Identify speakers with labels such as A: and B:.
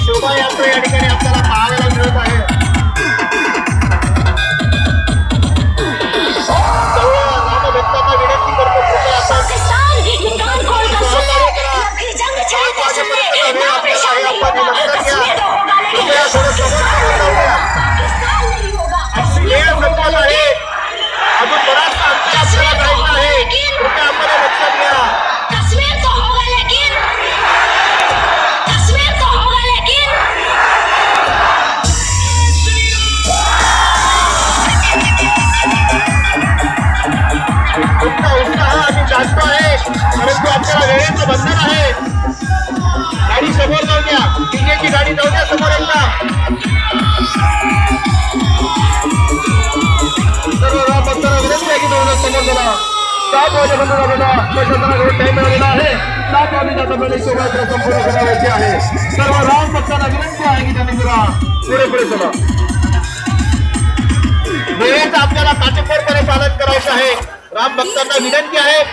A: शोभायात्रा या ठिकाणी आपल्याला पाहायला मिळत आहे. सर्व रामभक्तांना विनंती करतो कृपया आपण वेळ संपत आहे. अजून बराचसा अंतर आपल्याला करायचा आहे. कृपया आपण लक्षात घ्या. जास्त आहे परंतु आपल्याला वेळेचं बंधन आहे. गाडी समोर जाऊ द्या. डीजेची गाडी जाऊ द्या समोर एकदा. सर्व राम भक्तांना विनंती आहे की दोन समोर गेला. 7 वाजेपर्यंत आपल्याला प्रशासनाला वेळ टाइम मिळालेला आहे. 7 वाजता आपल्याला शोभायात्रा संपूर्ण करायची आहे. सर्व राम भक्तांना विनंती आहे की त्यांनी जरा पुढे पुढे चला. वेळेचं आपल्याला काटेकोरपणे पालन करायचं आहे. राम भक्तांना विनंती आहे.